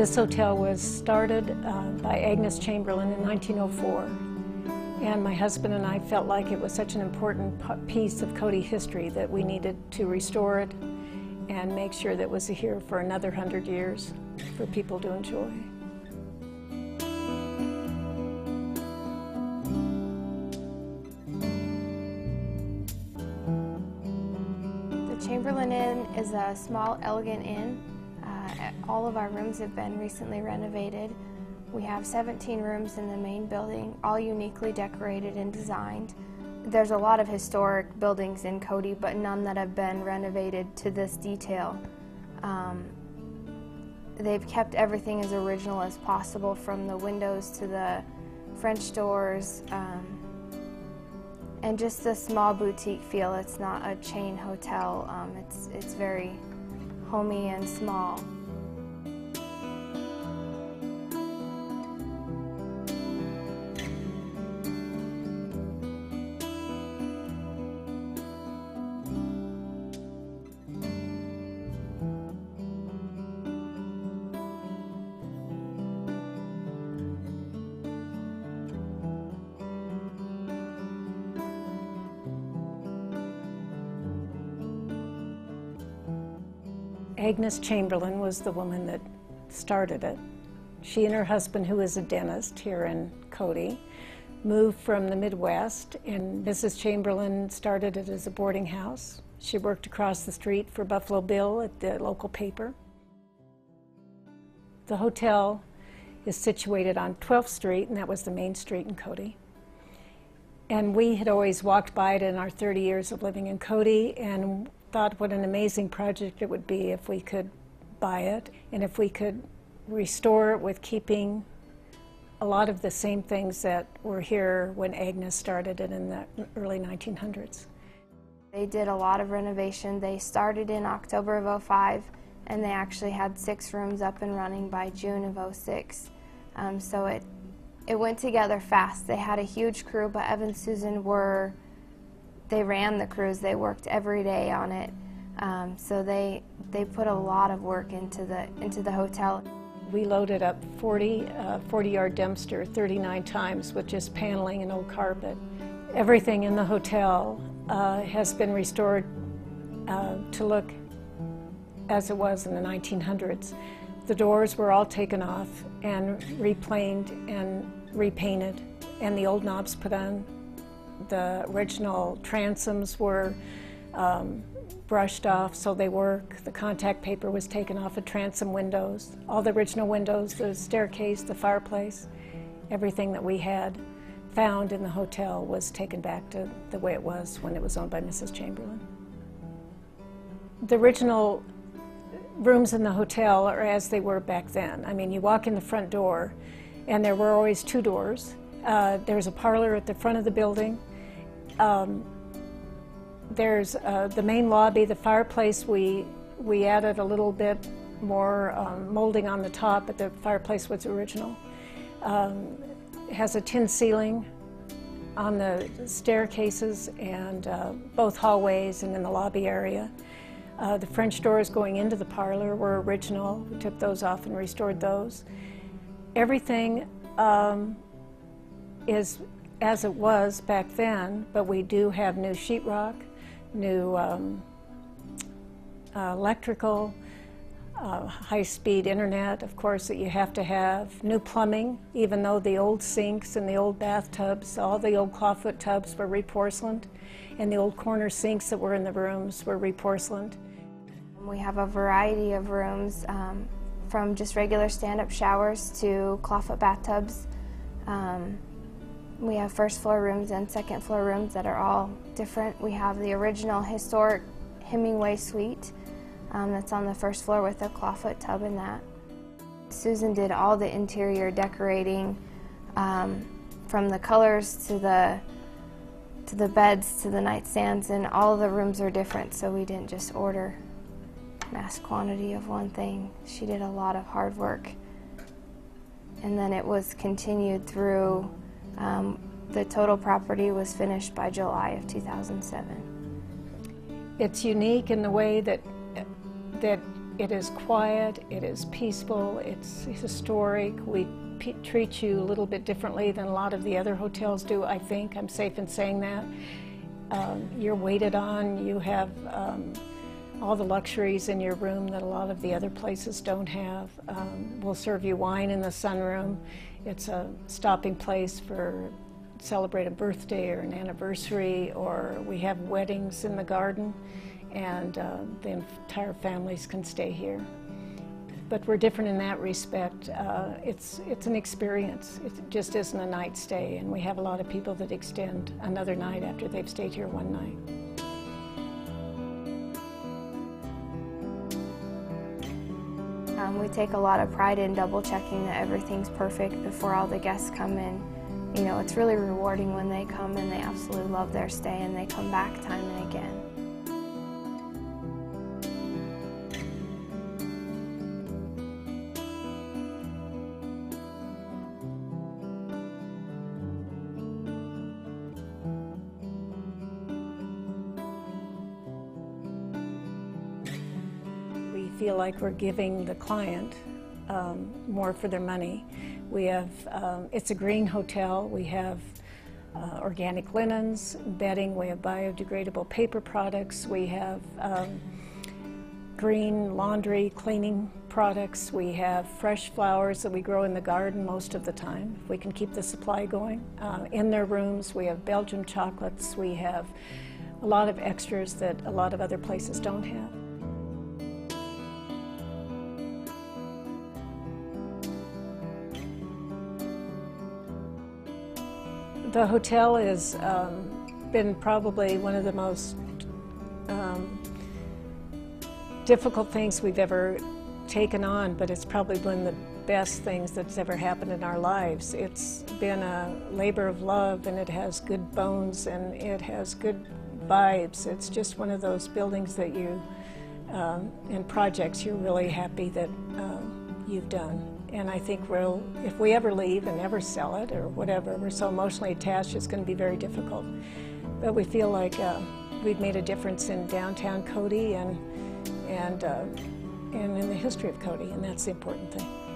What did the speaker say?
This hotel was started by Agnes Chamberlin in 1904, and my husband and I felt like it was such an important piece of Cody history that we needed to restore it and make sure that it was here for another 100 years for people to enjoy. The Chamberlin Inn is a small, elegant inn. All of our rooms have been recently renovated. We have 17 rooms in the main building, all uniquely decorated and designed. There's a lot of historic buildings in Cody, but none that have been renovated to this detail. They've kept everything as original as possible, from the windows to the French doors, and just a small boutique feel. It's not a chain hotel. It's very homey and small. Agnes Chamberlin was the woman that started it. She and her husband, who is a dentist here in Cody, moved from the Midwest, and Mrs. Chamberlin started it as a boarding house. She worked across the street for Buffalo Bill at the local paper. The hotel is situated on 12th Street, and that was the main street in Cody. And we had always walked by it in our 30 years of living in Cody and thought what an amazing project it would be if we could buy it and if we could restore it with keeping a lot of the same things that were here when Agnes started it in the early 1900s. They did a lot of renovation. They started in October of '05, and they actually had 6 rooms up and running by June of '06. So it went together fast. They had a huge crew, but Evan and Susan they ran the cruise. They worked every day on it. So they put a lot of work into the hotel. We loaded up 40-yard dumpster 39 times with just paneling and old carpet. Everything in the hotel has been restored to look as it was in the 1900s. The doors were all taken off and replaned and repainted, and the old knobs put on. The original transoms were brushed off so they work. The contact paper was taken off of transom windows. All the original windows, the staircase, the fireplace, everything that we had found in the hotel was taken back to the way it was when it was owned by Mrs. Chamberlin. The original rooms in the hotel are as they were back then. I mean, you walk in the front door and there were always 2 doors. There's a parlor at the front of the building. There's the main lobby, the fireplace. We added a little bit more molding on the top, but the fireplace was original. It has a tin ceiling on the staircases and both hallways and in the lobby area. The French doors going into the parlor were original. We took those off and restored those. Everything is as it was back then, but we do have new sheetrock, new electrical, high-speed internet, of course, that you have to have, new plumbing, even though the old sinks and the old bathtubs, all the old clawfoot tubs were reporcelained, and the old corner sinks that were in the rooms were reporcelained. We have a variety of rooms, from just regular stand-up showers to clawfoot bathtubs. We have first floor rooms and second floor rooms that are all different. We have the original historic Hemingway suite that's on the first floor with a clawfoot tub in that. Susan did all the interior decorating, from the colors to the beds to the nightstands, and all the rooms are different, so we didn't just order mass quantity of one thing. She did a lot of hard work, and then it was continued through. The total property was finished by July of 2007. It's unique in the way that It is quiet, it is peaceful, it's historic. We treat you a little bit differently than a lot of the other hotels do, I think. I'm safe in saying that. You're waited on, you have all the luxuries in your room that a lot of the other places don't have. We'll serve you wine in the sunroom. It's a stopping place for celebrate a birthday or an anniversary, or we have weddings in the garden, and the entire families can stay here. But we're different in that respect. It's an experience. It just isn't a night stay, and we have a lot of people that extend another night after they've stayed here one night. We take a lot of pride in double checking that everything's perfect before all the guests come in. You know, it's really rewarding when they come and they absolutely love their stay and they come back time and again. We feel like we're giving the client more for their money. We have, it's a green hotel. We have organic linens, bedding. We have biodegradable paper products. We have green laundry, cleaning products. We have fresh flowers that we grow in the garden most of the time, if we can keep the supply going. In their rooms, we have Belgian chocolates. We have a lot of extras that a lot of other places don't have. The hotel has been probably one of the most difficult things we've ever taken on, but it's probably one of the best things that's ever happened in our lives. It's been a labor of love, and it has good bones, and it has good vibes. It's just one of those buildings that you, and projects you're really happy that you've done. And I think if we ever leave and never sell it or whatever, we're so emotionally attached, it's going to be very difficult. But we feel like we've made a difference in downtown Cody and in the history of Cody, and that's the important thing.